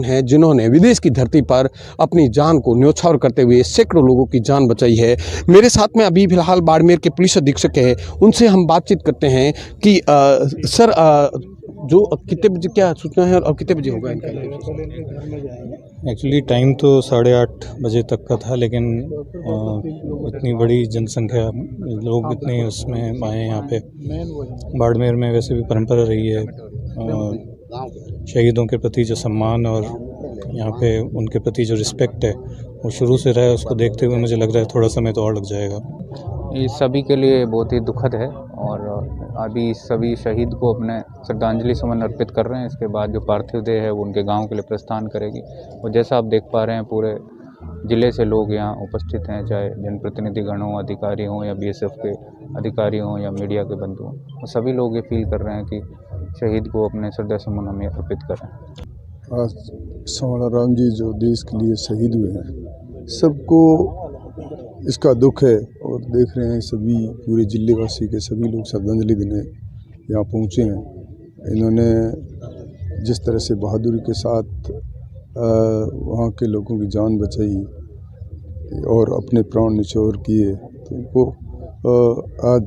हैं जिन्होंने विदेश की धरती पर अपनी जान को न्योछावर करते हुए सैकड़ों लोगों की जान बचाई है। मेरे साथ में अभी फिलहाल बाड़मेर के पुलिस अधीक्षक है, उनसे हम बातचीत करते हैं कि सर जो कितने बजे क्या सूचना है और कितने बजे होगा इनका? एक्चुअली टाइम तो 8:30 बजे तक का था, लेकिन इतनी बड़ी जनसंख्या, लोग इतने उसमें आए यहाँ पे। बाड़मेर में वैसे भी परंपरा रही है शहीदों के प्रति जो सम्मान और यहाँ पे उनके प्रति जो रिस्पेक्ट है वो शुरू से रहा है। उसको देखते हुए मुझे लग रहा है थोड़ा समय तो और लग जाएगा। ये सभी के लिए बहुत ही दुखद है और अभी सभी शहीद को अपने श्रद्धांजलि सुमन अर्पित कर रहे हैं। इसके बाद जो पार्थिव देह है वो उनके गांव के लिए प्रस्थान करेगी। और जैसा आप देख पा रहे हैं पूरे ज़िले से लोग यहाँ उपस्थित हैं, चाहे जनप्रतिनिधिगण हों, अधिकारी हों या बीएसएफ के अधिकारी हों या मीडिया के बंधु हों, तो सभी लोग ये फील कर रहे हैं कि शहीद को अपने श्रद्धा सुमन हमें अर्पित करें। आज सांवलाराम जी जो देश के लिए शहीद हुए हैं, सबको इसका दुख है और देख रहे हैं सभी पूरे जिले वासी के सभी लोग श्रद्धांजलि देने यहाँ पहुँचे हैं। इन्होंने जिस तरह से बहादुरी के साथ वहाँ के लोगों की जान बचाई और अपने प्राण निछोड़ किए, तो इनको आज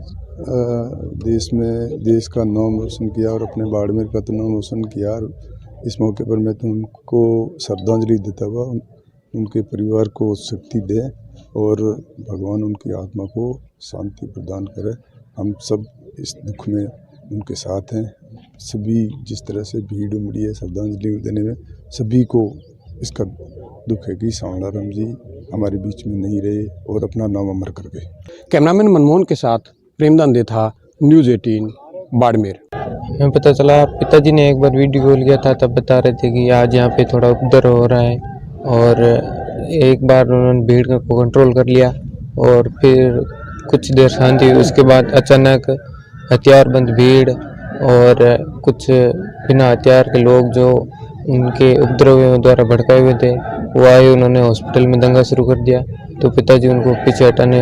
देश का नाम रोशन किया और अपने बाड़मेर का तो नाम रोशन किया। और इस मौके पर मैं तो उनको श्रद्धांजलि देता हुआ उनके परिवार को शक्ति दे और भगवान उनकी आत्मा को शांति प्रदान करे। हम सब इस दुख में उनके साथ हैं। सभी जिस तरह से भीड़ उमड़ी है श्रद्धांजलि देने में, सभी को इसका दुख है कि सांवलाराम जी हमारे बीच में नहीं रहे और अपना नाम अमर कर गए। कैमरामैन मनमोहन के साथ प्रेमदान देथा, न्यूज़ 18 बाड़मेर। हमें पता चला पिताजी ने एक बार वीडियो कॉल किया था, तब बता रहे थे कि आज यहाँ पे थोड़ा उपद्रव हो रहा है और एक बार उन्होंने भीड़ को कंट्रोल कर लिया और फिर कुछ देर शांति हुई। उसके बाद अचानक हथियारबंद भीड़ और कुछ बिना हथियार के लोग जो उनके उपद्रवियों द्वारा भड़काए हुए थे वो आए, उन्होंने हॉस्पिटल में दंगा शुरू कर दिया। तो पिताजी उनको पीछे हटाने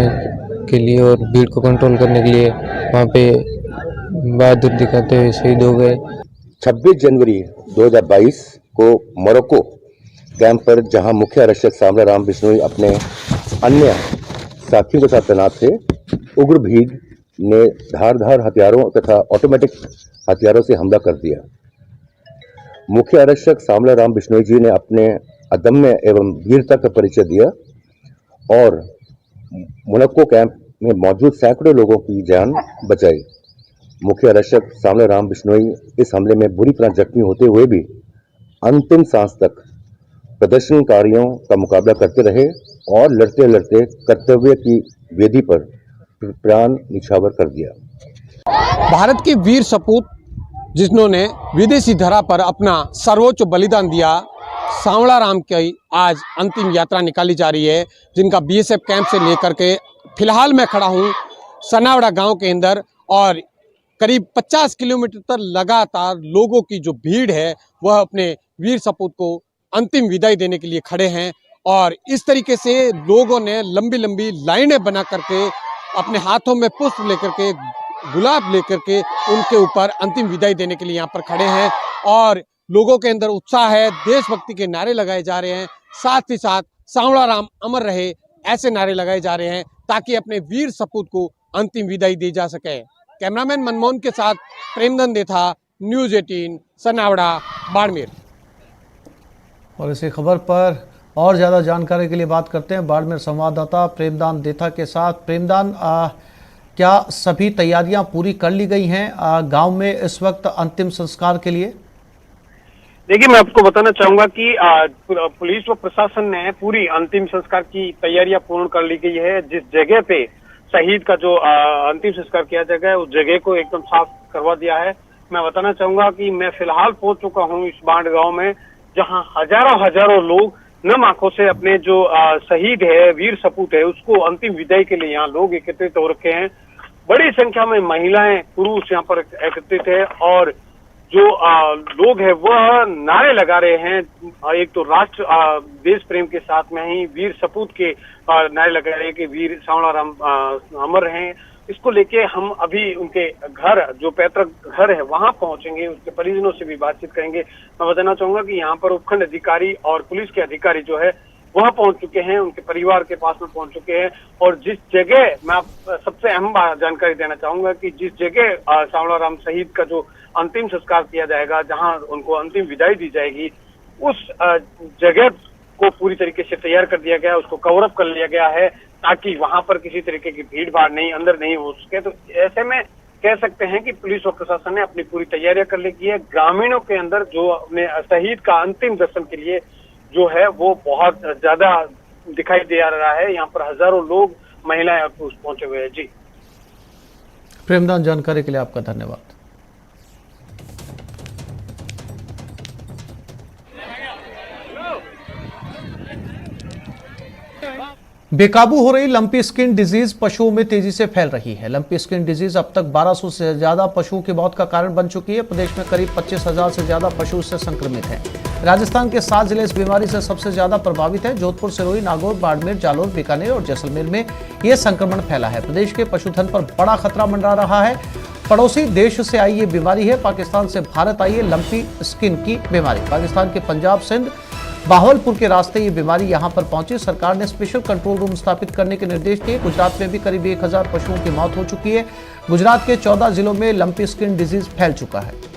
के लिए और भीड़ को कंट्रोल करने के लिए वहाँ पे बहादुर दिखाते हुए शहीद हो गए। 26 जनवरी 2022 को मोरक्को कैंप पर, जहां मुख्य आरक्षक सांवलाराम बिश्नोई अपने अन्य साथियों के साथ तैनात थे, उग्र भीड़ ने धारदार हथियारों तथा ऑटोमेटिक हथियारों से हमला कर दिया। मुख्य आरक्षक सांवलाराम बिश्नोई जी ने अपने अदम्य एवं वीरता का परिचय दिया और मोरक्को कैंप में मौजूद सैकड़ों लोगों की जान बचाई। मुख्य आरक्षक सांवलाराम बिश्नोई इस हमले में बुरी तरह जख्मी होते हुए भी अंतिम सांस तक प्रदर्शनकारियों का मुकाबला करते रहे और लड़ते लड़ते कर्तव्य की वेदी पर प्राण निछावर कर दिया। भारत के वीर सपूत जिन्होंने विदेशी धरा पर अपना सर्वोच्च बलिदान दिया, सांवला राम की आज अंतिम यात्रा निकाली जा रही है, जिनका बीएसएफ कैंप से लेकर के फिलहाल मैं खड़ा हूं सनावड़ा गांव के अंदर और करीब 50 किलोमीटर तक लगातार लोगों की जो भीड़ है वह अपने वीर सपूत को अंतिम विदाई देने के लिए खड़े हैं। और इस तरीके से लोगों ने लंबी लंबी लाइनें बना करके अपने हाथों में पुष्प लेकर के, गुलाब लेकर के उनके ऊपर अंतिम विदाई देने के लिए यहाँ पर खड़े हैं। और लोगों के अंदर उत्साह है, देशभक्ति के नारे लगाए जा रहे हैं, साथ ही साथ सांवला राम अमर रहे ऐसे नारे लगाए जा रहे हैं ताकि अपने वीर सपूत को अंतिम विदाई दी जा सके। कैमरामैन मनमोहन के साथ प्रेमधन देथा, न्यूज़ 18 सनावड़ा बाड़मेर। और इसी खबर पर और ज़्यादा जानकारी के लिए बात करते हैं बाड़मेर संवाददाता प्रेमदान देथा के साथ। प्रेमदान, क्या सभी तैयारियां पूरी कर ली गई हैं गांव में इस वक्त अंतिम संस्कार के लिए? देखिए, मैं आपको बताना चाहूंगा कि पुलिस व प्रशासन ने पूरी अंतिम संस्कार की तैयारियां पूर्ण कर ली गई है। जिस जगह पे शहीद का जो अंतिम संस्कार किया जाएगा उस जगह को एकदम साफ करवा दिया है। मैं बताना चाहूंगा कि मैं फिलहाल पहुंच चुका हूं इस बांड गांव में, जहां हजारों लोग नम आंखों से अपने जो शहीद है, वीर सपूत है, उसको अंतिम विदाई के लिए यहाँ लोग एकत्रित हो रखे हैं। बड़ी संख्या में महिलाएं, पुरुष यहाँ पर एकत्रित है और जो लोग हैं वह नारे लगा रहे हैं। एक तो राष्ट्र देश प्रेम के साथ में ही वीर सपूत के नारे लगा रहे हैं कि वीर सांवला राम अमर हैं। इसको लेके हम अभी उनके घर, जो पैतृक घर है, वहां पहुंचेंगे, उसके परिजनों से भी बातचीत करेंगे। मैं बताना चाहूंगा कि यहाँ पर उपखंड अधिकारी और पुलिस के अधिकारी जो है वह पहुंच चुके हैं, उनके परिवार के पास में पहुंच चुके हैं। और जिस जगह मैं आप सबसे अहम जानकारी देना चाहूंगा कि जिस जगह सांवला राम शहीद का जो अंतिम संस्कार किया जाएगा, जहां उनको अंतिम विदाई दी जाएगी, उस जगह को पूरी तरीके से तैयार कर दिया गया है, उसको कवर अप कर लिया गया है ताकि वहां पर किसी तरीके की भीड़ भाड़ नहीं, अंदर नहीं हो सके। तो ऐसे में कह सकते हैं कि पुलिस और प्रशासन ने अपनी पूरी तैयारियां कर ली है। ग्रामीणों के अंदर जो अपने शहीद का अंतिम दर्शन के लिए जो है वो बहुत ज्यादा दिखाई दे रहा है। यहाँ पर हजारों लोग, महिलाएं और पुरुष पहुंचे हुए हैं। जी प्रेमदान, जानकारी के लिए आपका धन्यवाद। बेकाबू हो रही लंपी स्किन डिजीज पशुओं में तेजी से फैल रही है। लंपी स्किन डिजीज अब तक 1200 से ज्यादा पशुओं की मौत का कारण बन चुकी है। प्रदेश में करीब 25,000 से ज्यादा पशु इससे संक्रमित हैं। राजस्थान के 7 जिले इस बीमारी से सबसे ज्यादा प्रभावित हैं। जोधपुर, सिरोही, नागौर, बाड़मेर, जालोर, बीकानेर और जैसलमेर में यह संक्रमण फैला है। प्रदेश के पशुधन पर बड़ा खतरा मंडरा रहा है। पड़ोसी देश से आई ये बीमारी है। पाकिस्तान से भारत आई है लंपी स्किन की बीमारी। पाकिस्तान के पंजाब, सिंध, बाहवलपुर के रास्ते ये बीमारी यहां पर पहुंची। सरकार ने स्पेशल कंट्रोल रूम स्थापित करने के निर्देश दिए। गुजरात में भी करीब 1000 पशुओं की मौत हो चुकी है। गुजरात के 14 जिलों में लंपी स्किन डिजीज फैल चुका है।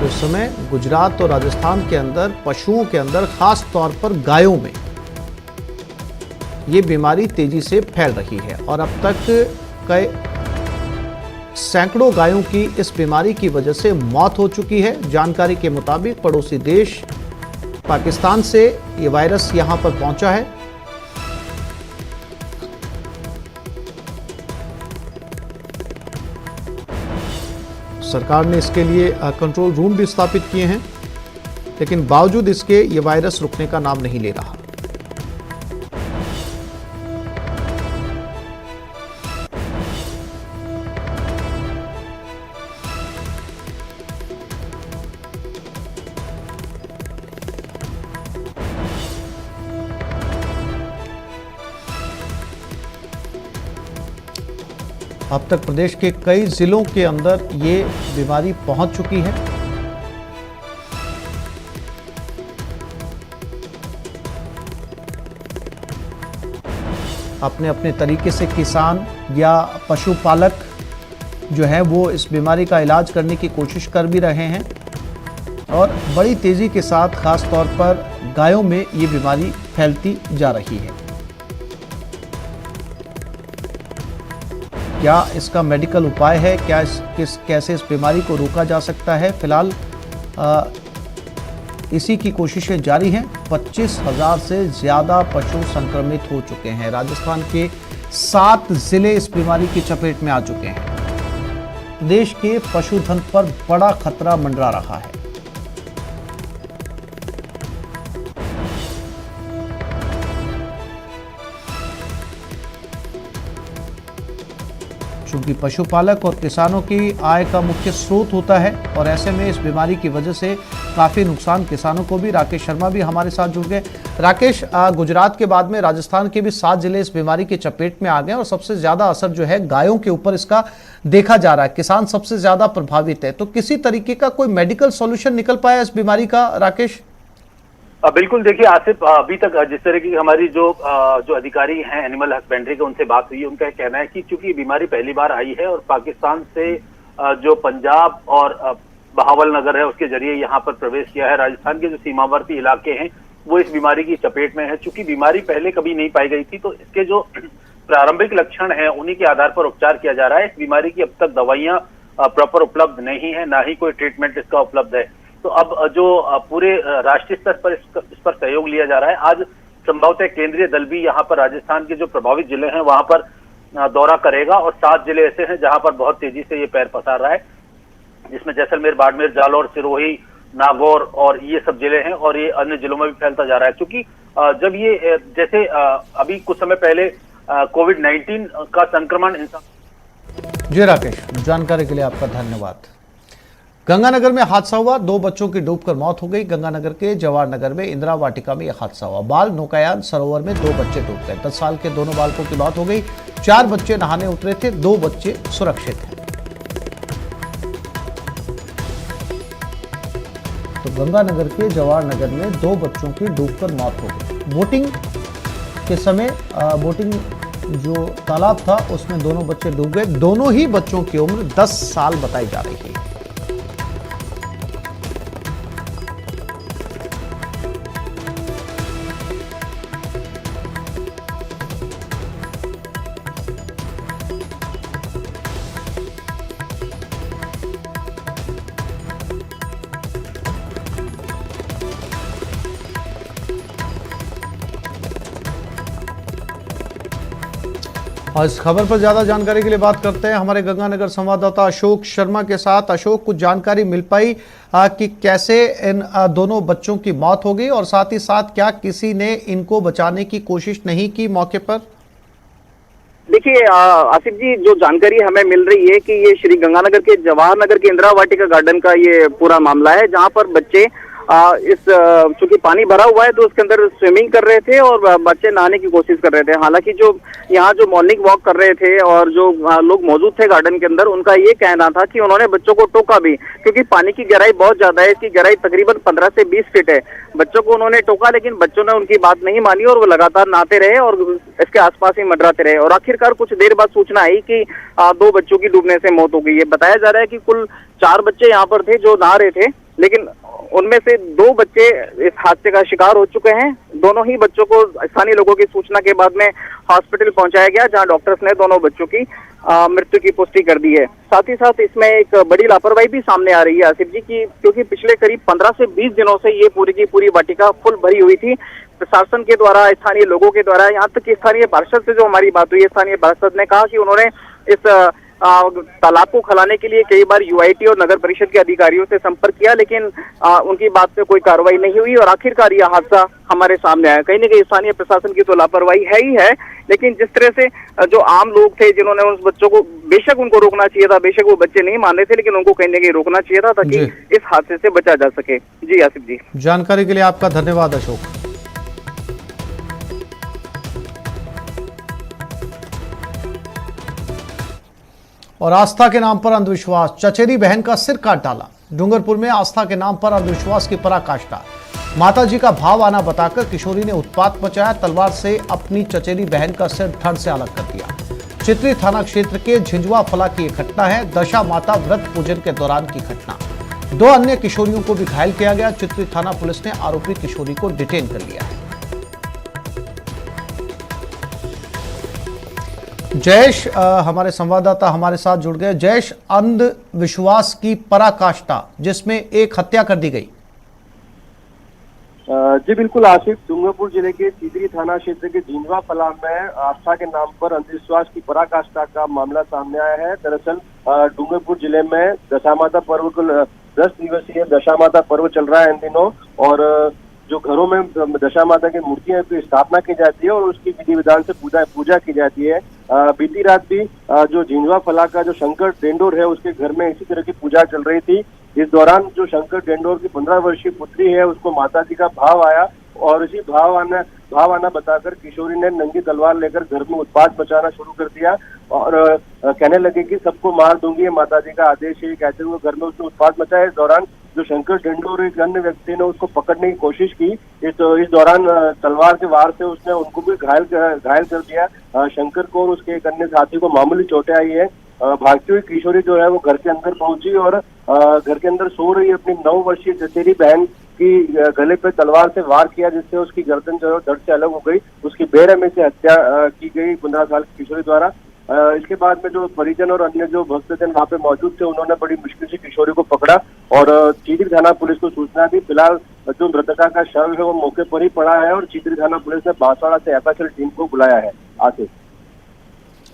इस समय गुजरात और राजस्थान के अंदर पशुओं के अंदर खास तौर पर गायों में ये बीमारी तेजी से फैल रही है और अब तक कई सैकड़ों गायों की इस बीमारी की वजह से मौत हो चुकी है। जानकारी के मुताबिक पड़ोसी देश पाकिस्तान से ये वायरस यहां पर पहुंचा है। सरकार ने इसके लिए कंट्रोल रूम भी स्थापित किए हैं, लेकिन बावजूद इसके ये वायरस रुकने का नाम नहीं ले रहा। अब तक प्रदेश के कई जिलों के अंदर ये बीमारी पहुंच चुकी है। अपने अपने तरीके से किसान या पशुपालक जो है वो इस बीमारी का इलाज करने की कोशिश कर भी रहे हैं और बड़ी तेजी के साथ खास तौर पर गायों में ये बीमारी फैलती जा रही है। क्या इसका मेडिकल उपाय है, क्या कैसे इस बीमारी को रोका जा सकता है? फिलहाल इसी की कोशिशें जारी हैं। 25,000 से ज़्यादा पशु संक्रमित हो चुके हैं। राजस्थान के 7 जिले इस बीमारी की चपेट में आ चुके हैं। देश के पशुधन पर बड़ा खतरा मंडरा रहा है। चूंकि पशुपालक और किसानों की आय का मुख्य स्रोत होता है और ऐसे में इस बीमारी की वजह से काफ़ी नुकसान किसानों को भी। राकेश शर्मा भी हमारे साथ जुड़ गए। राकेश, गुजरात के बाद में राजस्थान के भी 7 जिले इस बीमारी की चपेट में आ गए और सबसे ज़्यादा असर जो है गायों के ऊपर इसका देखा जा रहा है। किसान सबसे ज़्यादा प्रभावित है, तो किसी तरीके का कोई मेडिकल सॉल्यूशन निकल पाया इस बीमारी का? राकेश बिल्कुल, देखिए आसिफ, अभी तक जिस तरह की हमारी जो अधिकारी हैं एनिमल हस्बेंड्री के, उनसे बात हुई है, उनका कहना है कि चूंकि बीमारी पहली बार आई है और पाकिस्तान से जो पंजाब और बहावल नगर है उसके जरिए यहाँ पर प्रवेश किया है, राजस्थान के जो सीमावर्ती इलाके हैं वो इस बीमारी की चपेट में है। चूंकि बीमारी पहले कभी नहीं पाई गई थी तो इसके जो प्रारंभिक लक्षण है उन्हीं के आधार पर उपचार किया जा रहा है। इस बीमारी की अब तक दवाइयां प्रॉपर उपलब्ध नहीं है, ना ही कोई ट्रीटमेंट इसका उपलब्ध है। तो अब जो पूरे राष्ट्रीय स्तर पर इस पर सहयोग लिया जा रहा है। आज संभवतः केंद्रीय दल भी यहाँ पर राजस्थान के जो प्रभावित जिले हैं वहां पर दौरा करेगा और 7 जिले ऐसे हैं जहां पर बहुत तेजी से ये पैर पसार रहा है, जिसमें जैसलमेर, बाड़मेर, जालौर, सिरोही, नागौर और ये सब जिले हैं और ये अन्य जिलों में भी फैलता जा रहा है। क्योंकि जब ये जैसे अभी कुछ समय पहले कोविड-19 का संक्रमण इंसान। जी राकेश, जानकारी के लिए आपका धन्यवाद। गंगानगर में हादसा हुआ, 2 बच्चों की डूबकर मौत हो गई। गंगानगर के जवाहर नगर में इंदिरा वाटिका में यह हादसा हुआ। बाल नौकायान सरोवर में 2 बच्चे डूब गए। 10 साल के दोनों बालकों की मौत हो गई। 4 बच्चे नहाने उतरे थे, 2 बच्चे सुरक्षित हैं। तो गंगानगर के जवाहर नगर में 2 बच्चों की डूबकर मौत हो गई। बोटिंग के समय बोटिंग जो तालाब था उसमें दोनों बच्चे डूब गए। दोनों ही बच्चों की उम्र 10 साल बताई जा रही है। और इस खबर पर ज्यादा जानकारी के लिए बात करते हैं हमारे गंगानगर संवाददाता अशोक शर्मा के साथ। अशोक, कुछ जानकारी मिल पाई कि कैसे इन दोनों बच्चों की मौत हो गई और साथ ही साथ क्या किसी ने इनको बचाने की कोशिश नहीं की मौके पर? देखिए आसिफ जी, जो जानकारी हमें मिल रही है कि ये श्री गंगानगर के जवाहर नगर के इंदिरा वाटिका गार्डन का ये पूरा मामला है, जहां पर बच्चे चूंकि पानी भरा हुआ है तो उसके अंदर स्विमिंग कर रहे थे और बच्चे नहाने की कोशिश कर रहे थे। हालांकि जो यहाँ जो मॉर्निंग वॉक कर रहे थे और जो लोग मौजूद थे गार्डन के अंदर, उनका ये कहना था कि उन्होंने बच्चों को टोका भी, क्योंकि पानी की गहराई बहुत ज्यादा है। इसकी गहराई तकरीबन 15 से 20 फीट है। बच्चों को उन्होंने टोका, लेकिन बच्चों ने उनकी बात नहीं मानी और वो लगातार नहाते रहे और इसके आसपास ही मंडराते रहे। और आखिरकार कुछ देर बाद सूचना आई कि 2 बच्चों की डूबने से मौत हो गई है। बताया जा रहा है कि कुल 4 बच्चे यहाँ पर थे जो नहा रहे थे, लेकिन उनमें से 2 बच्चे इस हादसे का शिकार हो चुके हैं। दोनों ही बच्चों को स्थानीय लोगों की सूचना के बाद में हॉस्पिटल पहुंचाया गया, जहां डॉक्टर्स ने दोनों बच्चों की मृत्यु की पुष्टि कर दी है। साथ ही साथ इसमें एक बड़ी लापरवाही भी सामने आ रही है आसिफ जी की, क्योंकि पिछले करीब 15 से 20 दिनों से ये पूरी की पूरी वाटिका फुल भरी हुई थी। प्रशासन के द्वारा, स्थानीय लोगों के द्वारा, यहाँ तक कि स्थानीय पार्षद से जो हमारी बात हुई है, स्थानीय पार्षद ने कहा कि उन्होंने इस तालाब को खलाने के लिए कई बार यूआईटी और नगर परिषद के अधिकारियों से संपर्क किया, लेकिन उनकी बात पे कोई कार्रवाई नहीं हुई और आखिरकार यह हादसा हमारे सामने आया। कहीं न कहीं स्थानीय प्रशासन की तो लापरवाही है ही है, लेकिन जिस तरह से जो आम लोग थे जिन्होंने उस बच्चों को, बेशक उनको रोकना चाहिए था, बेशक वो बच्चे नहीं मान रहे थे, लेकिन उनको कहीं न कहीं रोकना चाहिए था ताकि इस हादसे से बचा जा सके। जी आसिफ जी, जानकारी के लिए आपका धन्यवाद अशोक। और आस्था के नाम पर अंधविश्वास, चचेरी बहन का सिर काट डाला। डूंगरपुर में आस्था के नाम पर अंधविश्वास की पराकाष्ठा। माताजी का भाव आना बताकर किशोरी ने उत्पात मचाया। तलवार से अपनी चचेरी बहन का सिर धड़ से अलग कर दिया। चित्री थाना क्षेत्र के झिंझुआ फला की यह घटना है। दशा माता व्रत पूजन के दौरान की घटना। 2 अन्य किशोरियों को भी घायल किया गया। चित्री थाना पुलिस ने आरोपी किशोरी को डिटेन कर लिया है। जयेश, हमारे संवाददाता हमारे साथ जुड़ गए। जयेश, अंधविश्वास की पराकाष्ठा जिसमें एक हत्या कर दी गई। जी बिल्कुल आसिफ, डूंगरपुर जिले के चिदरी थाना क्षेत्र के झिंझवा फला में आस्था के नाम पर अंधविश्वास की पराकाष्ठा का मामला सामने आया है। दरअसल डूंगरपुर जिले में दशामाता पर्व को 10 दिवसीय दशामाता पर्व चल रहा है इन दिनों, और जो घरों में दशा माता की मूर्तियां की स्थापना की जाती है और उसकी विधि विधान से पूजा की जाती है। बीती रात भी जो झिंझवा फला का जो शंकर डेंडोर है उसके घर में इसी तरह की पूजा चल रही थी। इस दौरान जो शंकर डेंडोर की 15 वर्षीय पुत्री है उसको माता जी का भाव आया, और इसी भाव आना बताकर किशोरी ने नंगी तलवार लेकर घर में उत्पात मचाना शुरू कर दिया और कहने लगे कि सबको मार दूंगी, ये माता जी का आदेश है। कहते हुए घर में उसने उत्पात मचाया। इस दौरान जो शंकर डेंडोर एक अन्य व्यक्ति ने उसको पकड़ने की कोशिश की। इस दौरान तलवार के वार से उसने उनको भी घायल कर दिया। शंकर को और उसके एक अन्य साथी को मामूली चोटें आई है। भागती हुई किशोरी जो है वो घर के अंदर पहुंची और घर के अंदर सो रही अपनी 9 वर्षीय चचेरी बहन की गले पे तलवार से वार किया, जिससे उसकी गर्दन जो है दर्द से अलग हो गई। उसकी बेरहमी से हत्या की गई 15 साल की किशोरी द्वारा। इसके बाद में जो परिजन और अन्य जो भक्तजन वहाँ पे मौजूद थे उन्होंने बड़ी मुश्किल से किशोरी को पकड़ा और चिदरी थाना पुलिस को सूचना दी। फिलहाल जो मृतका का शव है वो मौके पर ही पड़ा है और चिदरी थाना पुलिस ने बांसवाड़ा से एफएसएल टीम को बुलाया है। आसिफ,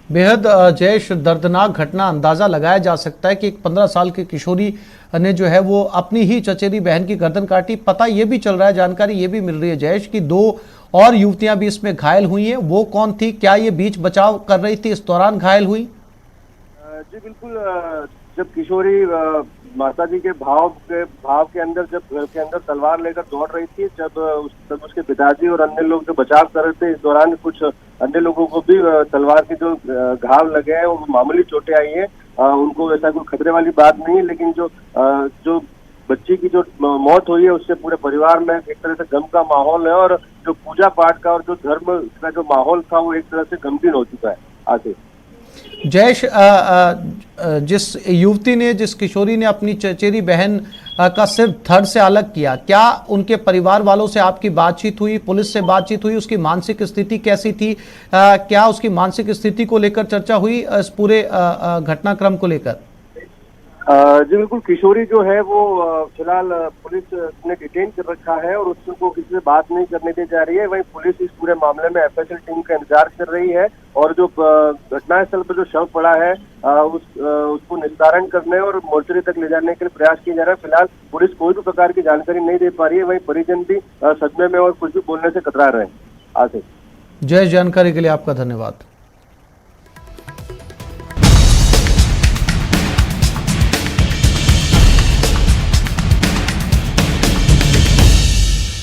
बेहद जयेश, दर्दनाक घटना। अंदाजा लगाया जा सकता है कि एक 15 साल की किशोरी ने जो है वो अपनी ही चचेरी बहन की गर्दन काटी। पता ये भी चल रहा है, जानकारी ये भी मिल रही है जयेश की 2 और युवतियां भी इसमें घायल हुई हैं। वो कौन थी? क्या ये बीच बचाव कर रही थी, इस दौरान घायल हुई? जी बिल्कुल, जब किशोरी माता जी के भाव के अंदर जब घर के अंदर तलवार लेकर दौड़ रही थी, जब उसके पिताजी और अन्य लोग जो बचाव कर रहे थे, इस दौरान कुछ अन्य लोगों को भी तलवार के जो घाव लगे हैं वो मामूली चोटें आई है। उनको ऐसा कोई खतरे वाली बात नहीं है, लेकिन जो बच्ची की जो मौत हुई है उससे पूरे परिवार में एक तरह से गम का माहौल है और जो पूजा पाठ का और जो धर्म का जो माहौल था वो एक तरह से गमगीन हो चुका है। आगे जयेश, जिस युवती ने, जिस किशोरी ने अपनी चचेरी बहन का सिर धड़ से अलग किया, क्या उनके परिवार वालों से आपकी बातचीत हुई, पुलिस से बातचीत हुई? उसकी मानसिक स्थिति कैसी थी? क्या उसकी मानसिक स्थिति को लेकर चर्चा हुई इस पूरे घटनाक्रम को लेकर? जी बिल्कुल, किशोरी जो है वो फिलहाल पुलिस ने डिटेन कर रखा है और उसको किसी से बात नहीं करने दी जा रही है। वहीं पुलिस इस पूरे मामले में एफएसएल टीम का इंतजार कर रही है और जो घटनास्थल पर जो शव पड़ा है उसको निस्तारण करने और मोर्चरी तक ले जाने के लिए प्रयास किया जा रहा है। फिलहाल पुलिस कोई भी प्रकार की जानकारी नहीं दे पा रही है। वहीं परिजन भी सदमे में और कुछ भी बोलने से कतरा रहे हैं। आसिफ, जय, जानकारी के लिए आपका धन्यवाद।